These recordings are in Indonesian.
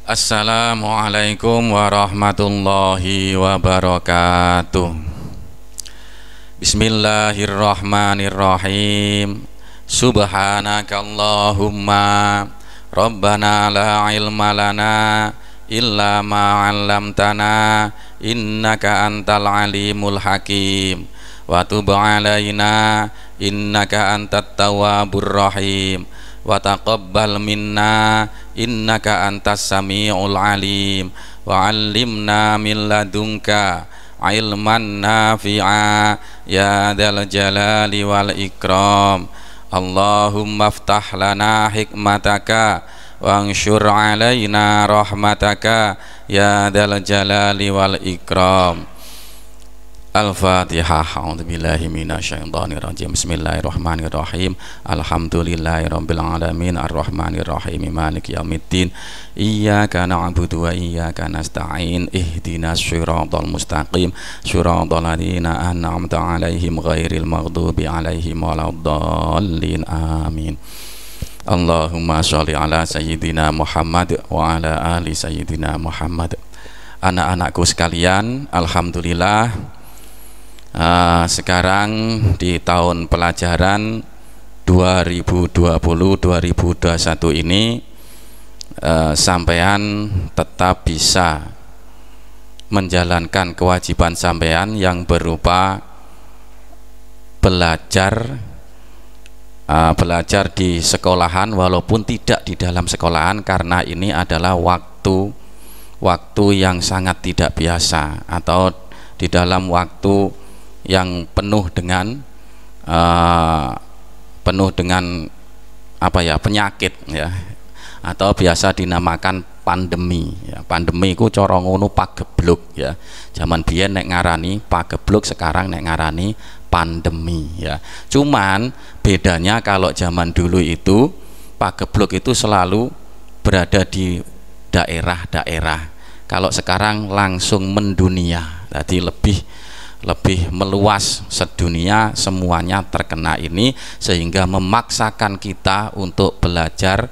Assalamualaikum warahmatullahi wabarakatuh. Bismillahirrahmanirrahim. Subhanakallahumma Rabbana la ilma lana illa ma 'allamtana innaka antal alimul hakim wa tub 'alaina innaka antat tawwabur rahim wa taqabbal minna innaka antas samiul alim wa 'allimna min ladunka ilman nafi'a ya dzal jalali wal ikram. Allahumma aftah lana hikmataka wa ansyur 'alaina rahmataka ya dzal jalali wal ikram. Al-Fatihah. A'udzubillahi minasyaitonirrajim. Bismillahirrahmanirrahim. Alhamdulillahirabbil alamin arrahmanirrahim maliki yaumiddin. Iyyaka na'budu wa iyyaka nasta'in. Ihdinas shiratal mustaqim. Shiratal ladzina an'amta 'alaihim ghairil maghdubi 'alaihim waladdallin. Amin. Allahumma sholli ala sayyidina Muhammad wa ala ali sayyidina Muhammad. Anak-anakku sekalian, alhamdulillah, sekarang di tahun pelajaran 2020-2021 ini sampean tetap bisa menjalankan kewajiban sampean yang berupa belajar di sekolahan walaupun tidak di dalam sekolahan, karena ini adalah waktu yang sangat tidak biasa atau di dalam waktu yang penuh dengan penyakit ya, atau biasa dinamakan pandemi ya. Pandemi ku cara ngono pagebluk ya. Zaman biyen nek ngarani pagebluk, sekarang nek ngarani pandemi ya. Cuman bedanya kalau zaman dulu itu pagebluk itu selalu berada di daerah-daerah. Kalau sekarang langsung mendunia. Jadi lebih meluas sedunia, semuanya terkena ini, sehingga memaksakan kita untuk belajar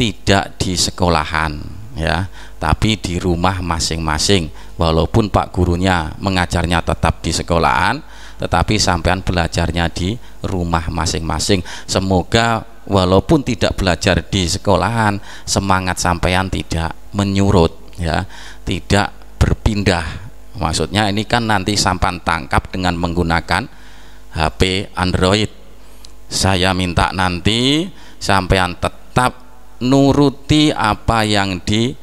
tidak di sekolahan ya, tapi di rumah masing-masing. Walaupun pak gurunya mengajarnya tetap di sekolahan, tetapi sampean belajarnya di rumah masing-masing. Semoga walaupun tidak belajar di sekolahan, semangat sampean tidak menyurut ya, tidak berpindah. Maksudnya ini kan nanti sampan tangkap dengan menggunakan HP Android. Saya minta nanti sampean tetap nuruti apa yang diutus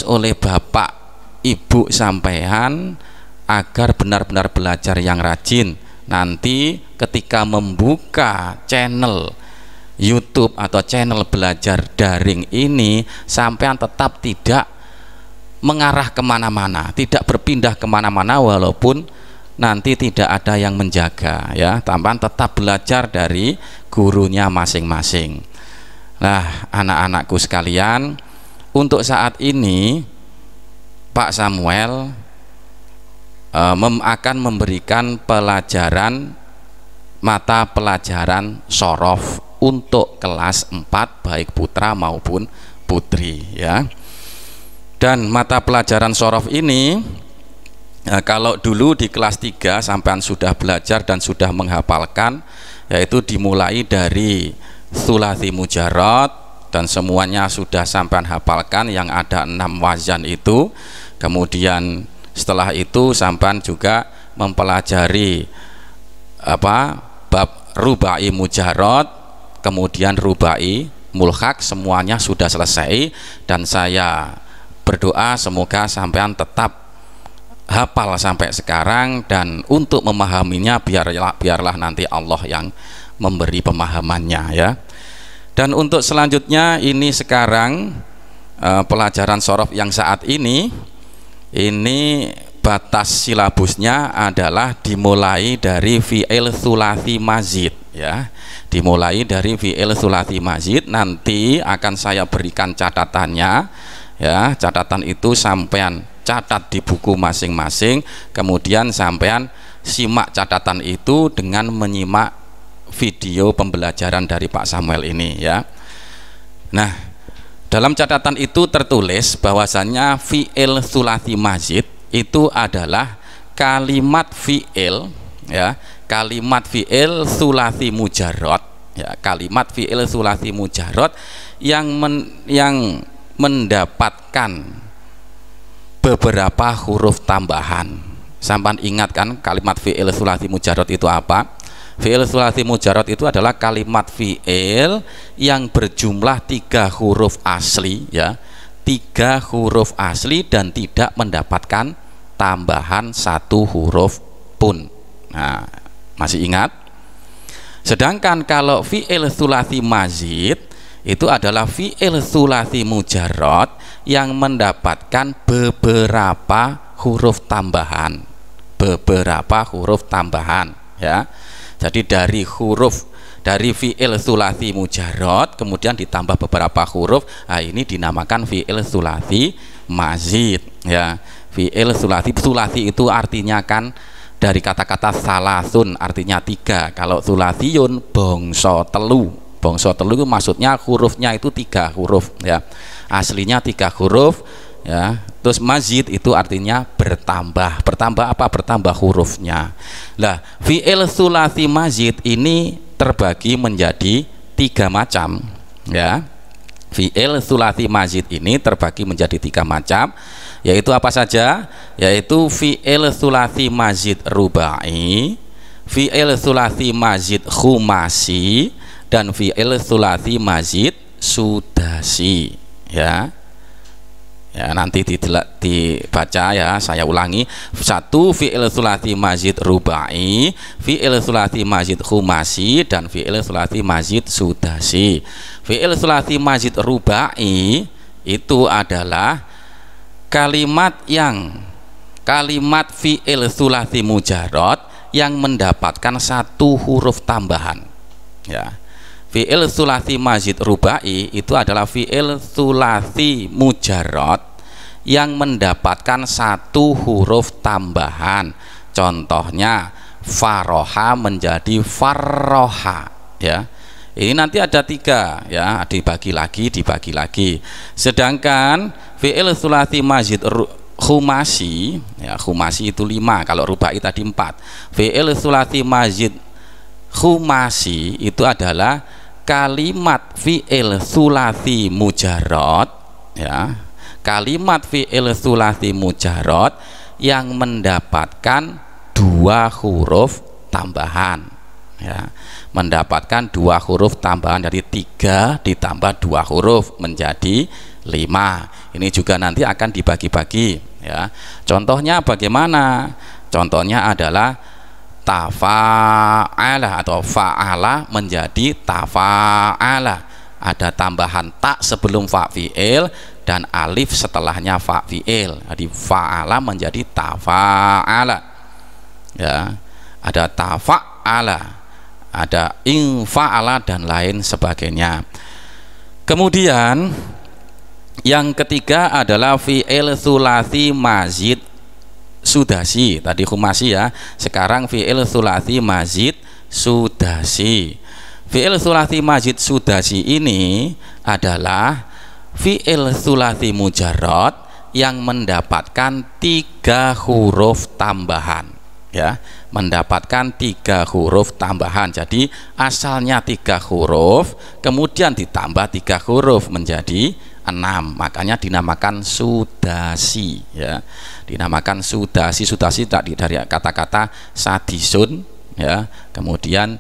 oleh bapak ibu sampean, agar benar-benar belajar yang rajin. Nanti ketika membuka channel YouTube atau channel belajar daring ini, sampean tetap tidak mengarah kemana-mana, tidak berpindah kemana-mana, walaupun nanti tidak ada yang menjaga ya, tampan tetap belajar dari gurunya masing-masing. Nah, anak-anakku sekalian, untuk saat ini Pak Samuel akan memberikan pelajaran mata pelajaran shorof untuk kelas 4 baik putra maupun putri ya. Dan mata pelajaran shorof ini kalau dulu di kelas 3 sampean sudah belajar dan sudah menghafalkan, yaitu dimulai dari tsulatsi mujarrad dan semuanya sudah sampean hafalkan, yang ada 6 wazan itu. Kemudian setelah itu sampean juga mempelajari bab rubai mujarrad, kemudian rubai mulhaq, semuanya sudah selesai. Dan saya berdoa semoga sampean tetap hafal sampai sekarang, dan untuk memahaminya biarlah nanti Allah yang memberi pemahamannya ya. Dan untuk selanjutnya ini sekarang pelajaran shorof yang saat ini batas silabusnya adalah dimulai dari fi'il tsulatsi mazid ya. Dimulai dari fi'il tsulatsi mazid, nanti akan saya berikan catatannya ya. Catatan itu sampean catat di buku masing-masing, kemudian sampean simak catatan itu dengan menyimak video pembelajaran dari Pak Samuel ini ya. Nah, Dalam catatan itu tertulis bahwasannya fi'il tsulats mazid itu adalah kalimat fi'il, ya, kalimat fi'il tsulats mujarrad, ya, kalimat fi'il tsulats mujarrad yang mendapatkan beberapa huruf tambahan. Sampai ingat kan kalimat fi'il tsulats mujarrad itu apa? Fi'il tsulats mujarrad itu adalah kalimat fi'il yang berjumlah 3 huruf asli, ya, 3 huruf asli dan tidak mendapatkan tambahan 1 huruf pun. Nah, masih ingat? Sedangkan kalau fi'il tsulats mazid itu adalah fi'il tsulats mujarrad yang mendapatkan beberapa huruf tambahan, beberapa huruf tambahan, ya. Jadi dari fi'il tsulats mujarrad kemudian ditambah beberapa huruf, nah ini dinamakan fi'il tsulats mazid, ya. Fi'il tsulats itu artinya kan dari kata-kata salasun, artinya 3. Kalau tsulatiyun bangsa telu, bangsa telu itu maksudnya hurufnya itu 3 huruf, ya, aslinya 3 huruf, ya. Terus mazid itu artinya bertambah. Bertambah apa? Bertambah hurufnya. Lah, fi'il tsulats mazid ini terbagi menjadi 3 macam, ya. Fi'il tsulats mazid ini terbagi menjadi 3 macam, yaitu apa saja? Yaitu fi'il tsulats mazid rubai, fi'il tsulats mazid khumasi, dan fi'il tsulats mazid sudasi, ya. Ya, nanti dibaca, ya, saya ulangi. 1 fi'il tsulats mazid rubai, fi'il tsulats mazid khumasi, dan fi'il tsulats mazid sudasi. Fi'il tsulats mazid rubai itu adalah kalimat fi'il tsulats mujarrad yang mendapatkan 1 huruf tambahan, ya. Fi'il tsulats mazid rubai itu adalah fi'il tsulats mujarrad yang mendapatkan 1 huruf tambahan. Contohnya faroha menjadi farroha, ya. Ini nanti ada 3, ya, dibagi lagi. Sedangkan fi'il tsulats mazid khumasi, ya, khumasi itu 5, kalau rubai tadi 4. Fi'il tsulats mazid khumasi itu adalah kalimat fi'il tsulats mujarrad, ya, kalimat fi'il tsulats mujarrad yang mendapatkan 2 huruf tambahan, ya, mendapatkan 2 huruf tambahan, dari 3 ditambah 2 huruf menjadi 5. Ini juga nanti akan dibagi-bagi, ya. Contohnya bagaimana? Contohnya adalah tafa'ala atau fa'ala menjadi tafa'ala, ada tambahan tak sebelum fa fi'il dan alif setelahnya fa fi'il, jadi fa'ala menjadi tafa'ala, ya. Ada tafa'ala, ada infa'ala, dan lain sebagainya. Kemudian yang ketiga adalah fi'il tsulats mazid sudasi, tadi khumasi, ya. Sekarang fi'il tsulats mazid sudasi. Fi'il tsulats mazid sudasi ini adalah fi'il tsulats mujarrad yang mendapatkan 3 huruf tambahan, ya, mendapatkan 3 huruf tambahan. Jadi asalnya 3 huruf kemudian ditambah 3 huruf menjadi 6, makanya dinamakan sudasi, ya, dinamakan sudasi. Sudasi tadi dari kata-kata sadisun, ya, kemudian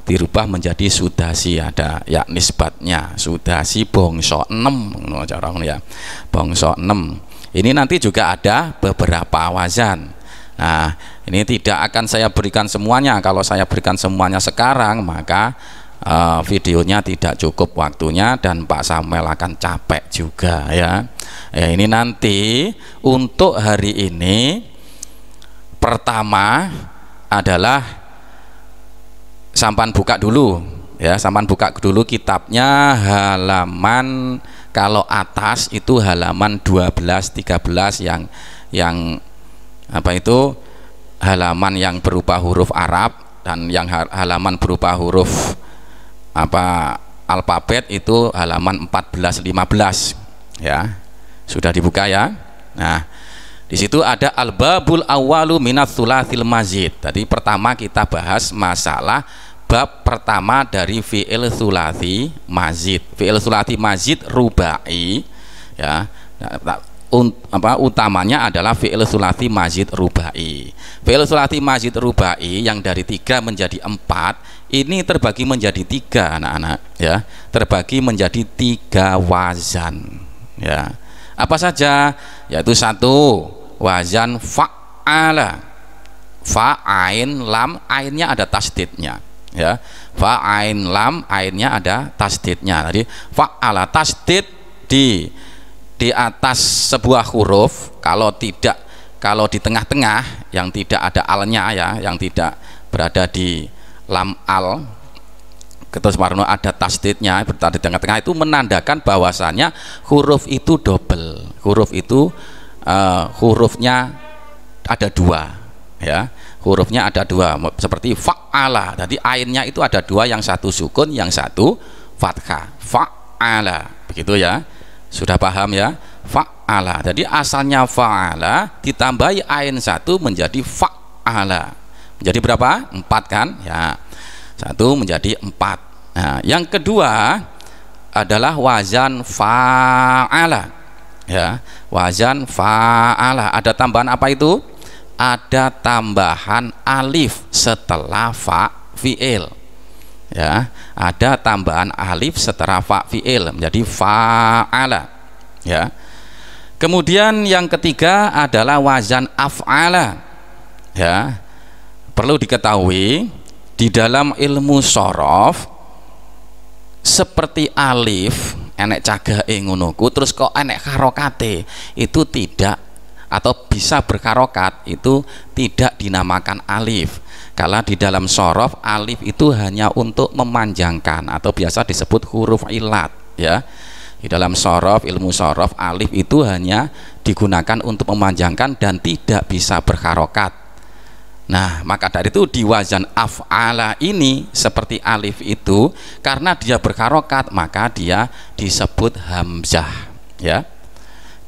dirubah menjadi sudasi, ada ya nisbatnya, sudasi bangsa 6, ya, bangsa 6. Ini nanti juga ada beberapa wazan. Nah, ini tidak akan saya berikan semuanya. Kalau saya berikan semuanya sekarang, maka videonya tidak cukup waktunya dan Pak Samuel akan capek juga, ya. Ya, ini nanti untuk hari ini pertama adalah sampan buka dulu, ya, sampan buka dulu kitabnya halaman, kalau atas itu halaman 12, 13 yang apa itu halaman yang berupa huruf Arab, dan yang halaman berupa huruf alfabet itu halaman 14-15 ya, sudah dibuka ya. Nah, di situ ada al-babul awwalu minats tsulatsil mazid. Tadi pertama kita bahas masalah bab pertama dari fi'il tsulati mazid. Fi'il tsulati mazid rubai ya. Utamanya adalah fi'il tsulati mazid rubai. Fi'il tsulati mazid rubai yang dari 3 menjadi 4 ini terbagi menjadi 3 anak-anak ya, terbagi menjadi 3 wazan ya. Apa saja? Yaitu 1 wazan fa'ala, fa'ain lam, ainnya ada tasdidnya ya, fa'ain lam, ainnya ada tasdidnya. Tadi fa'ala tasdid di atas sebuah huruf, kalau di tengah-tengah yang tidak ada alnya ya, yang tidak berada di lam al, terus warna ada tasdidnya berada di tengah-tengah, itu menandakan bahwasanya huruf itu double, huruf itu hurufnya ada 2 ya, hurufnya ada 2 seperti fa'ala. Jadi ainnya itu ada 2, yang satu sukun, yang satu fathah, fa'ala, begitu ya. Sudah paham ya? Fa'ala. Jadi asalnya fa'ala ditambahi ain 1 menjadi fa'ala. Menjadi berapa? 4 kan? Ya. 1 menjadi 4. Nah, yang kedua adalah wazan fa'ala. Ya, wazan fa'ala. Ada tambahan apa itu? Ada tambahan alif setelah fa fi'il. Ya, ada tambahan alif setelah fa fi'il menjadi fa'ala ya. Kemudian yang ketiga adalah wazan af'ala ya. Perlu diketahui di dalam ilmu shorof seperti alif enek cagahe ngonoku terus kok enek harokate, itu tidak, atau bisa berharokat, itu tidak dinamakan alif. Karena di dalam shorof alif itu hanya untuk memanjangkan atau biasa disebut huruf ilat ya. Di dalam shorof, ilmu shorof, alif itu hanya digunakan untuk memanjangkan dan tidak bisa berharokat. Nah, maka dari itu di wazan af'ala ini seperti alif itu, karena dia berharokat maka dia disebut hamzah ya,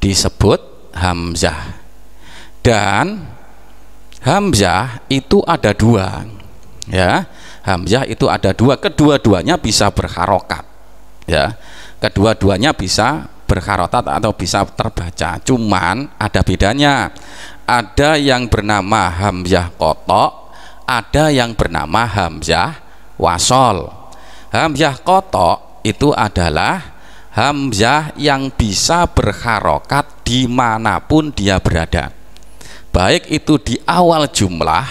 disebut hamzah. Dan hamzah itu ada 2 ya, hamzah itu ada 2, kedua-duanya bisa berharokat ya, kedua-duanya bisa berharokat atau bisa terbaca, cuman ada bedanya. Ada yang bernama hamzah kotok, ada yang bernama hamzah wasol. Hamzah kotok itu adalah hamzah yang bisa berharokat dimanapun dia berada, baik itu di awal jumlah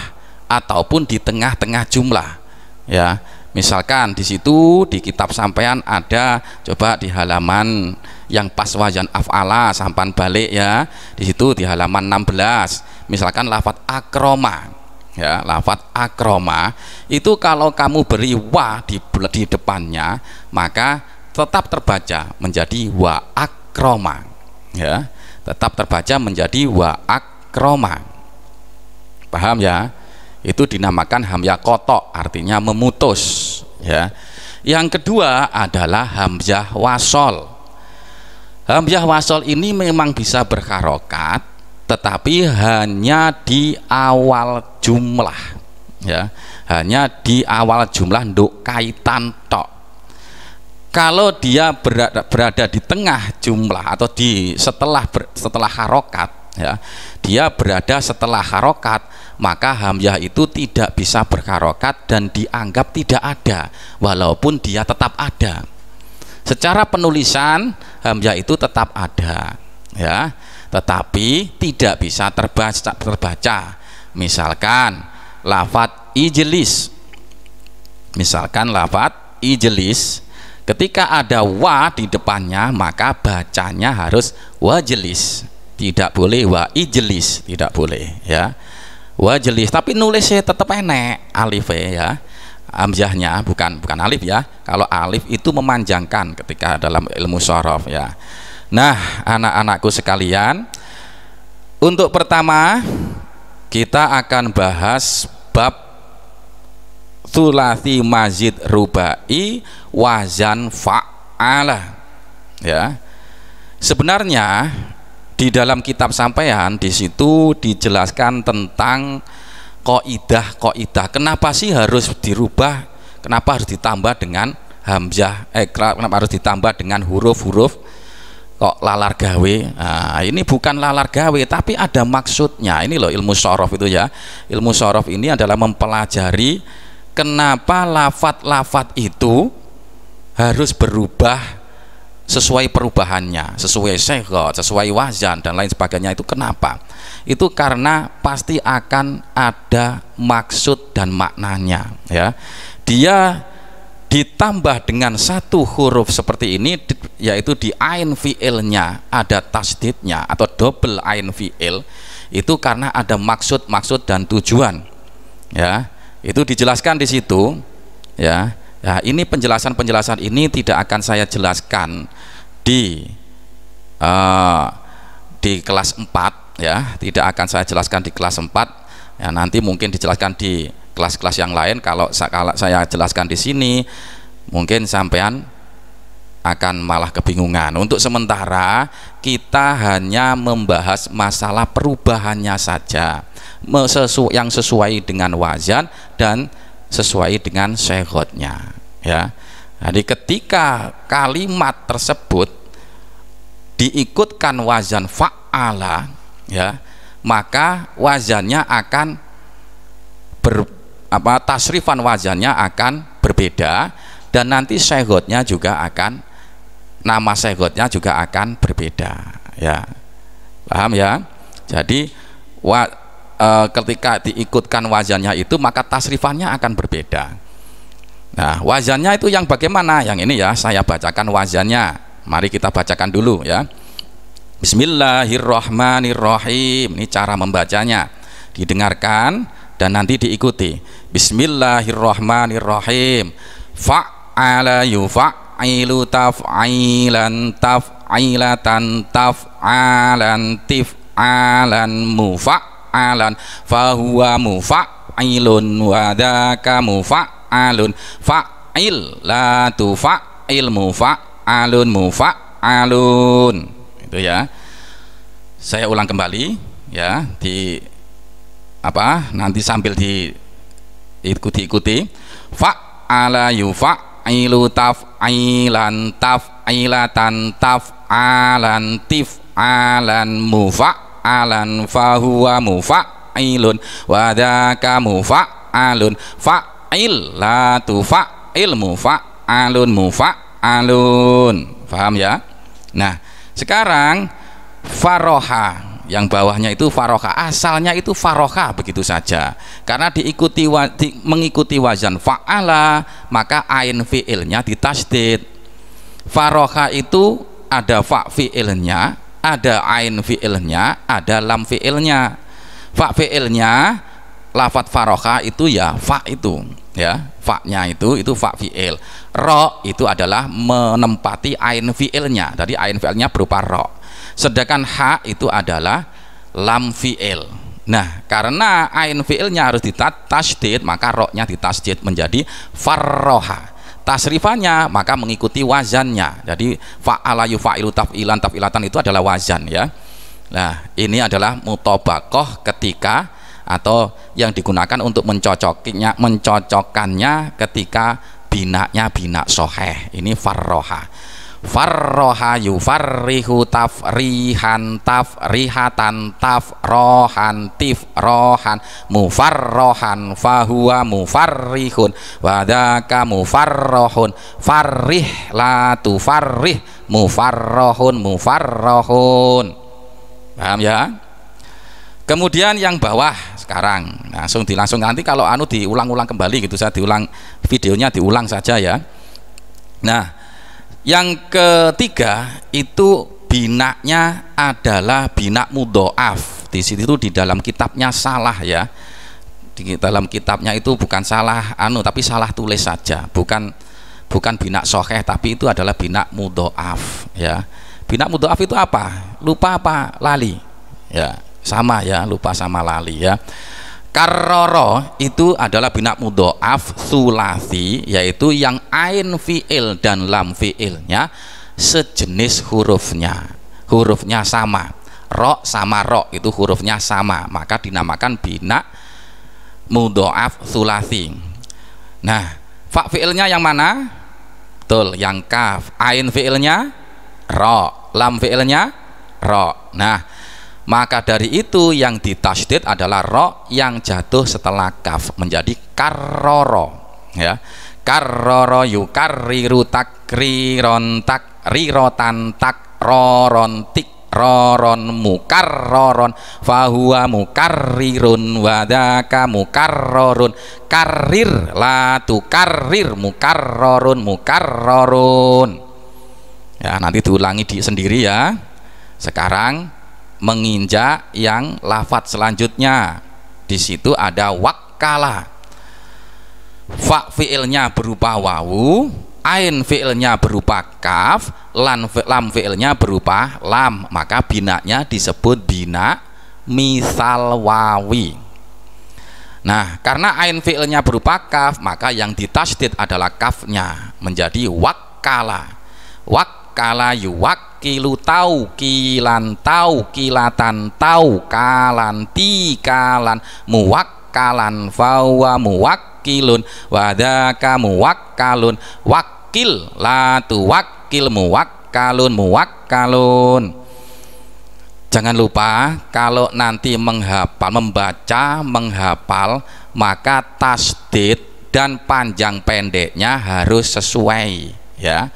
ataupun di tengah-tengah jumlah ya. Misalkan di situ di kitab sampean ada, coba di halaman yang pas wazan af'ala sampan balik ya, di situ di halaman 16 misalkan lafadz akroma ya, lafadz akroma itu kalau kamu beri wa di depannya maka tetap terbaca menjadi wa akroma ya, tetap terbaca menjadi wa akroma. Paham ya? Itu dinamakan hamzah kotok, artinya memutus ya. Yang kedua adalah hamzah wasol. Hamzah wasol ini memang bisa berharokat tetapi hanya di awal jumlah ya, hanya di awal jumlah nduk kaitan tok. Kalau dia berada di tengah jumlah atau di setelah harokat ya, dia berada setelah harokat, maka hamzah itu tidak bisa berharokat dan dianggap tidak ada walaupun dia tetap ada. Secara penulisan hamzah itu tetap ada ya, tetapi tidak bisa terbaca. Misalkan lafadz ijlis, misalkan lafadz ijlis, ketika ada wa di depannya maka bacanya harus wajlis, tidak boleh wa ijlis, tidak boleh ya, wajlis. Tapi nulisnya tetap enek alif ya, hamzahnya bukan alif ya. Kalau alif itu memanjangkan ketika dalam ilmu shorof ya. Nah, anak-anakku sekalian, untuk pertama kita akan bahas bab sulasi mazid rubai wazan fa'ala. Ya, sebenarnya di dalam kitab sampean di situ dijelaskan tentang kaidah kenapa sih harus dirubah, kenapa harus ditambah dengan hamzah, kenapa harus ditambah dengan huruf-huruf kok lalar gawe. Nah, ini bukan lalar gawe tapi ada maksudnya. Ini loh ilmu syaraf itu ya. Ilmu syaraf ini adalah mempelajari kenapa lafat-lafat itu harus berubah sesuai perubahannya, sesuai syaghot, sesuai wazan dan lain sebagainya. Itu kenapa? Itu karena pasti akan ada maksud dan maknanya ya. Dia ditambah dengan satu huruf seperti ini, yaitu di ain fi'ilnya ada tasdidnya atau double ain fi'il, itu karena ada maksud dan tujuan ya. Itu dijelaskan di situ ya. Nah, ini penjelasan ini tidak akan saya jelaskan di kelas 4 ya, tidak akan saya jelaskan di kelas 4 ya, nanti mungkin dijelaskan di kelas-kelas yang lain. Kalau saya jelaskan di sini mungkin sampean akan malah kebingungan. Untuk sementara kita hanya membahas masalah perubahannya saja, yang sesuai dengan wazan dan sesuai dengan syaghotnya ya. Jadi ketika kalimat tersebut diikutkan wazan fa'ala ya, maka wazannya akan tasrifan wazannya akan berbeda, dan nanti syaghotnya juga akan, nama syaghotnya juga akan berbeda ya. Paham ya? Jadi ketika diikutkan wazannya itu maka tasrifannya akan berbeda. Nah, wazannya itu yang bagaimana? Yang ini ya, saya bacakan wazannya. Mari kita bacakan dulu ya. Bismillahirrahmanirrahim. Ini cara membacanya, didengarkan dan nanti diikuti. Bismillahirrahmanirrahim. Fa'ala yuf'ilu taf'ilan taf'ilatan taf'alan tif'alan mufa'alan fahuwa mufa'ilun wa dzaka mufa'alun fa'il la tufa'il mufa'alun mufa'alun. Itu ya. Saya ulang kembali ya, nanti sambil diikuti. Fa'ala yuf'ilu taf'ilan taf'ilatan taf'alan tif'alan mufa'alan fahuwa mufa'ilun wa dzaka mufa'alun fa'il la tufa'il mufa'alun mufa'alun. Paham ya? Nah, sekarang faroha yang bawahnya itu faroha, asalnya itu faroha begitu saja, karena mengikuti wazan fa'ala maka ain fi'ilnya ditasdid. Faroha itu ada fa fi'ilnya, ada ain fi'ilnya, ada lam fi'ilnya. Fa fi'ilnya lafadz faroha itu ya fa itu ya, fa-nya itu fa fi'il. Ro itu adalah menempati ain fi'ilnya, jadi ain fi'ilnya berupa ro. Sedangkan ha itu adalah lam fi'il. Nah, karena ain fi'ilnya harus ditasdid maka ro-nya ditasdid menjadi farroha. Tasrifannya maka mengikuti wazannya. Jadi fa'ala yufa'ilu taf'ilan taf'ilatan itu adalah wazan ya. Nah, ini adalah mutobaqoh ketika atau yang digunakan untuk mencocokkannya ketika binanya bina soheh. Ini farroha. Farroha yufarrihu tafrihan tafrihatan tafrohan tifrohan mufarrohan fahuwa mufarrihun wadaka mufarrohun farrih la tufarrih mufarrohun mufarrohun. Paham ya? Kemudian yang bawah sekarang langsung nanti kalau diulang-ulang kembali gitu, saya diulang videonya, diulang saja ya. Nah, yang ketiga itu binanya adalah bina mudhoaf. Di situ di dalam kitabnya salah ya. Di dalam kitabnya itu bukan salah tapi salah tulis saja. Bukan bina soheh tapi itu adalah bina mudhoaf ya. Bina mudhoaf itu apa? Lupa apa? Lali. Ya, sama ya, lupa sama lali ya. Karrara itu adalah bina mudhoaf sulasi, yaitu yang ain fiil dan lam fiilnya sejenis hurufnya sama, ro sama ro itu hurufnya sama, maka dinamakan bina mudhoaf sulasi. Nah, fa fiilnya yang mana? Betul, yang kaf. Ain fiilnya ro, lam fiilnya ro. Nah, maka dari itu yang ditasydid adalah ro yang jatuh setelah kaf menjadi karroro, ya. Karroro yukarriru takriron takrirotan takroron tikroron mukarroron fahuwa mukarrirun wadaka mukarrorun karrir la tukarrir mukarrorun mukarrorun. Ya, nanti diulangi sendiri ya. Sekarang menginjak yang lafadz selanjutnya. Di situ ada wakkala. Fa fiilnya berupa wawu, ain fiilnya berupa kaf, lam fiilnya berupa lam, maka binanya disebut bina misal wawi. Nah, karena ain fiilnya berupa kaf, maka yang ditasydid adalah kafnya menjadi wakkala. Wakkala yuwakkilu taukilan taukilatan taukalan tikalan muwakkalan fawa muwakkilun wadaka muwakkalun wakil la tuwakkil muwakkalun muwakkalun. Jangan lupa kalau nanti menghafal, maka tasdid dan panjang pendeknya harus sesuai, ya.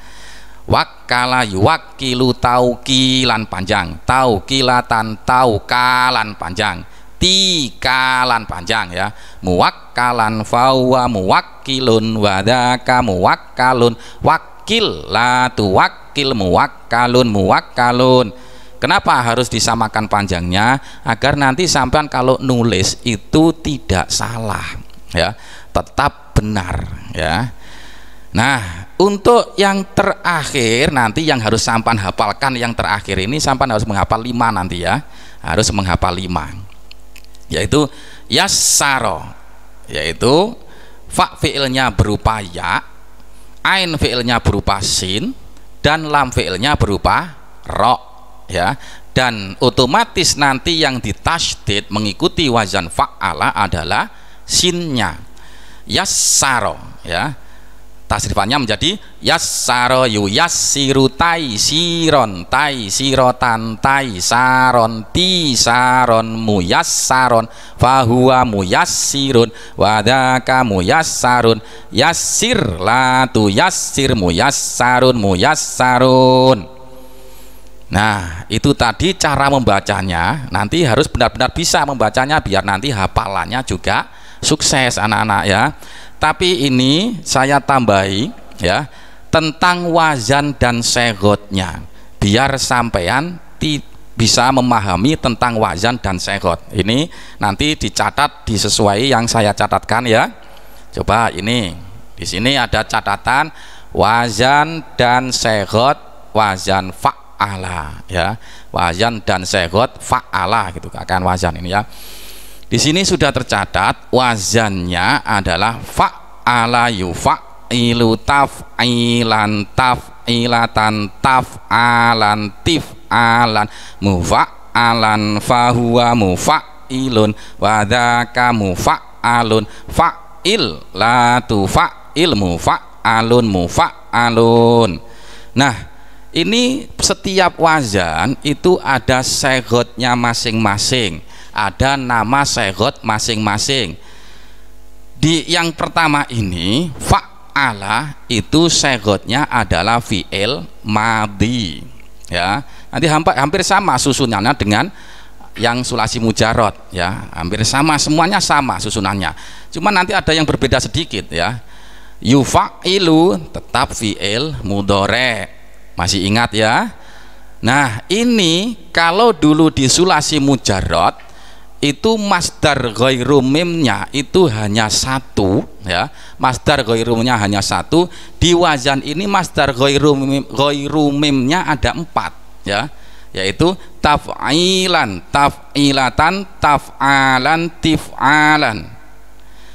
Wakkala yuwakkilu taukilan panjang, taukilatan taukalan panjang, tikalan panjang, ya. Muwakkalan fawa muwakkilun wadaka muwakkalun wakil la tuwakkil muwakkalun muwakkalun. Kenapa harus disamakan panjangnya? Agar nanti sampean kalau nulis itu tidak salah, ya, tetap benar, ya. Nah, untuk yang terakhir nanti yang harus sampan hafalkan, yang terakhir ini sampan harus menghafal 5 nanti, ya. Harus menghafal 5. Yaitu yassaro, yaitu fa fiilnya berupa ya, ain fiilnya berupa sin, dan lam fiilnya berupa ro, ya. Dan otomatis nanti yang ditasydid mengikuti wazan fa'ala adalah sinnya. Yassaro, ya. Tasrifannya menjadi yassaro yu yassiru taisiron taisirotan taisaron tisaron muyassaron fahuwa muyassirun wadaka muyassarun yassir la tu yassir muyassarun muyassarun. Nah, itu tadi cara membacanya. Nanti harus benar-benar bisa membacanya biar nanti hafalannya juga sukses anak-anak, ya. Tapi ini saya tambahi, ya, tentang wazan dan seghotnya biar sampean bisa memahami tentang wazan dan seghot. Ini nanti dicatat disesuai yang saya catatkan, ya. Coba ini di sini ada catatan wazan dan seghot, wazan fa'ala, ya. Wazan dan seghot fa'ala gitu akan wazan ini, ya. Di sini sudah tercatat wazannya adalah fa'ala yufa'ilu taf'ilan taf'ilatan taf'alan tif'alan mufa'alan fahuwa mufa'ilun wadaka mufa'alun fa'il la tufa'il mufa'alun mufa'alun. Nah, ini setiap wazan itu ada seghotnya masing-masing, ada nama seghot masing-masing. Di yang pertama ini fa'ala itu seghotnya adalah fi'il madhi, ya. Nanti hampir sama susunannya dengan yang sulasi mujarrad, ya. Hampir sama, semuanya sama susunannya. Cuma nanti ada yang berbeda sedikit, ya. Yufa'ilu tetap fi'il mudhari'. Masih ingat, ya? Nah, ini kalau dulu di sulasi mujarrad itu masdar ghairu mimnya itu hanya satu, ya. Masdar ghairu mimnya hanya satu. Di wazan ini masdar ghairu mimnya ada 4, ya. Yaitu taf'ilan, taf'ilatan, taf'alan, tif'alan.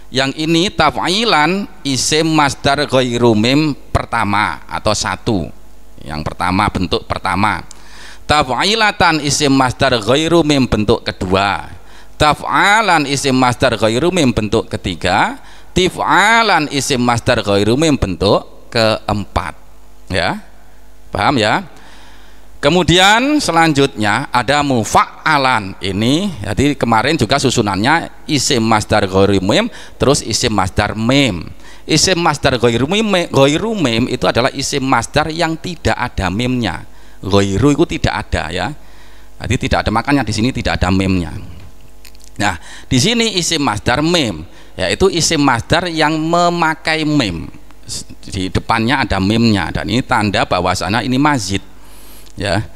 Yang ini taf'ilan isim masdar ghairu mim pertama atau satu, yang pertama, bentuk pertama. Taf'ilatan isim masdar ghairu mim bentuk kedua. Taf'alan isim masdar ghairu mim bentuk ketiga. Tif'alan isim masdar ghairu mim bentuk keempat. Ya, paham ya? Kemudian selanjutnya ada mufa'alan. Ini jadi kemarin juga susunannya isim masdar ghairu mim terus isim masdar mim. Isim masdar ghairu mim itu adalah isim masdar yang tidak ada mimnya. Ghairu itu tidak ada ya. Jadi tidak ada, makanya di sini tidak ada mimnya. Nah, di sini isim masdar mim, yaitu isim masdar yang memakai mim. Di depannya ada mimnya dan ini tanda bahwasanya ini mazid. Ya,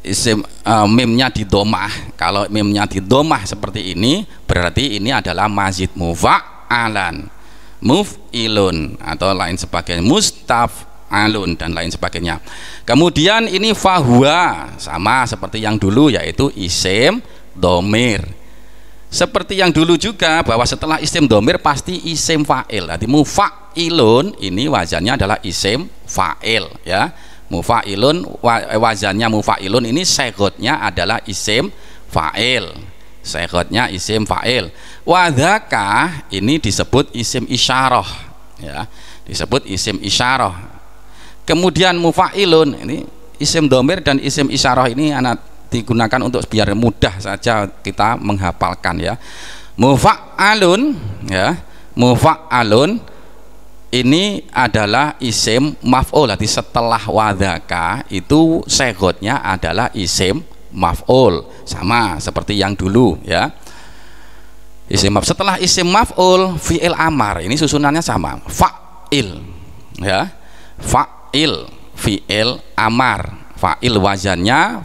isim mimnya di domah. Kalau mimnya di domah seperti ini berarti ini adalah mazid. Mufa'alan, muf'ilun atau lain sebagainya, mustaf'alun dan lain sebagainya. Kemudian ini fahuwa, sama seperti yang dulu, yaitu isim domir. Seperti yang dulu juga bahwa setelah isim domir pasti isim fa'il. Jadi mufa'ilun ini wazannya adalah isim fa'il ya. Mufa'ilun, wazannya mufa'ilun ini segotnya adalah isim fa'il, segotnya isim fa'il. Wadhaka ini disebut isim isyarah ya, disebut isim isyarah. Kemudian mufa'ilun ini isim domir dan isim isyarah ini anak digunakan untuk biar mudah saja kita menghafalkan ya. Mufa'alun ya, mufa'alun ini adalah isim maf'ul. Jadi setelah wadhaka itu segotnya adalah isim maf'ul, sama seperti yang dulu ya. Isim maf'ul. Setelah isim maf'ul fi'il amar, ini susunannya sama, fa'il ya, fa'il, fi'il amar. Fa'il wazannya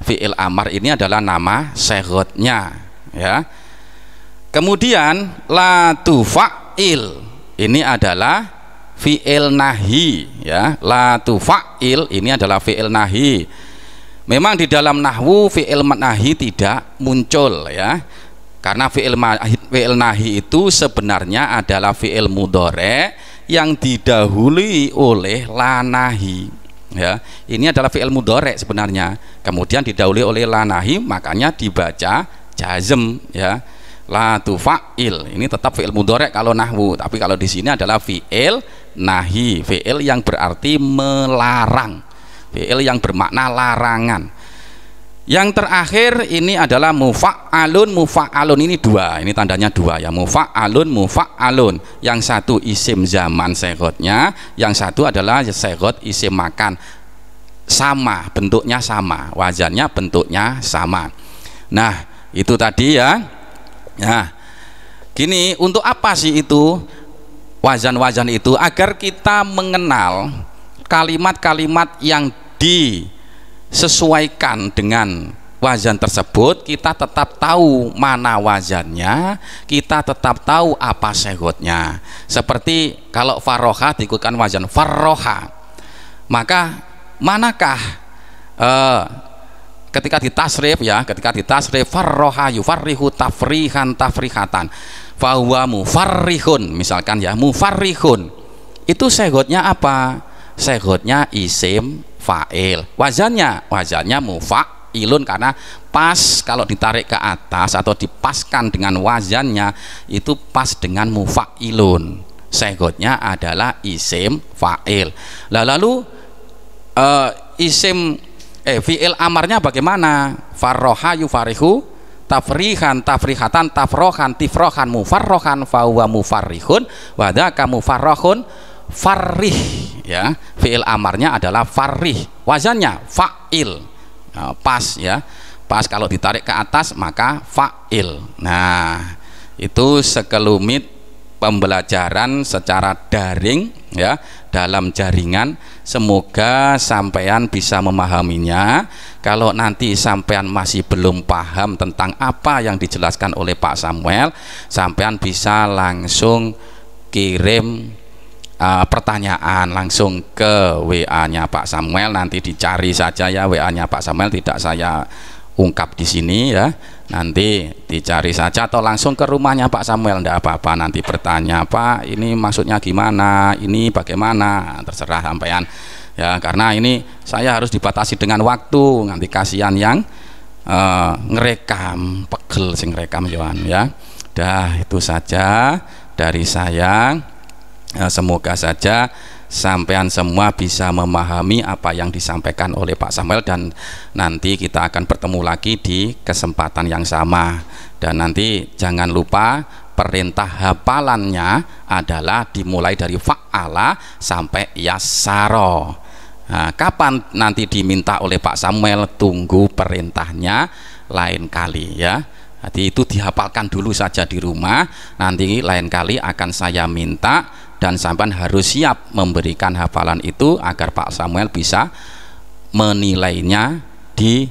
fi'il amar ini adalah nama segotnya ya. Kemudian la tufa'il ini adalah fi'il nahi ya. La tufa'il ini adalah fi'il nahi. Memang di dalam nahwu fi'il nahi tidak muncul ya, karena fi'il nahi itu sebenarnya adalah fi'il mudhari yang didahului oleh la nahi ya. Ini adalah fi'il mudhari sebenarnya, kemudian didahului oleh la nahi, makanya dibaca jazm ya. La tufa'il ini tetap fi'il mudhari kalau nahwu, tapi kalau di sini adalah fi'il nahi, fi'il yang berarti melarang, fi'il yang bermakna larangan. Yang terakhir ini adalah mufa'alun. Mufa'alun ini dua, ini tandanya dua ya, mufa'alun, mufa'alun. Yang satu isim zaman segotnya, yang satu adalah segot isim makan, sama bentuknya, sama wazannya, bentuknya sama. Nah itu tadi ya. Nah, gini, untuk apa sih itu wazan-wazan itu? Agar kita mengenal kalimat-kalimat yang disesuaikan dengan wazan tersebut, kita tetap tahu mana wazannya, kita tetap tahu apa segotnya. Seperti kalau farroha diikutkan wazan farroha, maka manakah ketika ditasrif ya, ketika ditasrif farroha yufarrihu tafrihan tafrihatan fahuwa mufarrihun misalkan ya, mufarrihun itu segotnya apa? Segotnya isim fa'il. Wazannya mufa'ilun karena pas kalau ditarik ke atas atau dipaskan dengan wazannya itu pas dengan mufa'ilun, segotnya adalah isim fa'il. Lalu isim fi'il amarnya bagaimana? Farroha yufarihu tafrihan tafrihatan tafrohan tifrohan mufarrohan fahuwa mufarrihun wadaka mufarrohun farrih ya. Fi'il amarnya adalah farrih, wazannya fa'il, pas ya, pas kalau ditarik ke atas maka fa'il. Nah itu sekelumit pembelajaran secara daring ya, dalam jaringan. Semoga sampean bisa memahaminya. Kalau nanti sampean masih belum paham tentang apa yang dijelaskan oleh Pak Samuel, sampean bisa langsung kirim pertanyaan langsung ke WA-nya Pak Samuel, nanti dicari saja ya WA-nya Pak Samuel, tidak saya ungkap di sini ya, nanti dicari saja atau langsung ke rumahnya Pak Samuel, tidak apa-apa, nanti bertanya Pak ini maksudnya gimana, ini bagaimana, terserah sampean ya, karena ini saya harus dibatasi dengan waktu, nanti kasihan yang ngerekam, pegel sing rekam Yohan ya. Dah itu saja dari saya. Semoga saja sampean semua bisa memahami apa yang disampaikan oleh Pak Samuel, dan nanti kita akan bertemu lagi di kesempatan yang sama. Dan nanti jangan lupa perintah hafalannya adalah dimulai dari fa'ala sampai yassaro. Nah, kapan nanti diminta oleh Pak Samuel, tunggu perintahnya lain kali ya. Jadi itu dihafalkan dulu saja di rumah, nanti lain kali akan saya minta, dan sampean harus siap memberikan hafalan itu agar Pak Samuel bisa menilainya di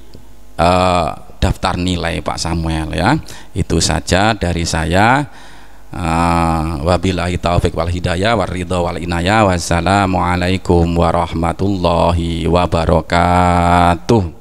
daftar nilai Pak Samuel ya. Itu saja dari saya. Wabillahi taufiq wal hidayah waridho wal inayah. Wassalamualaikum warahmatullahi wabarakatuh.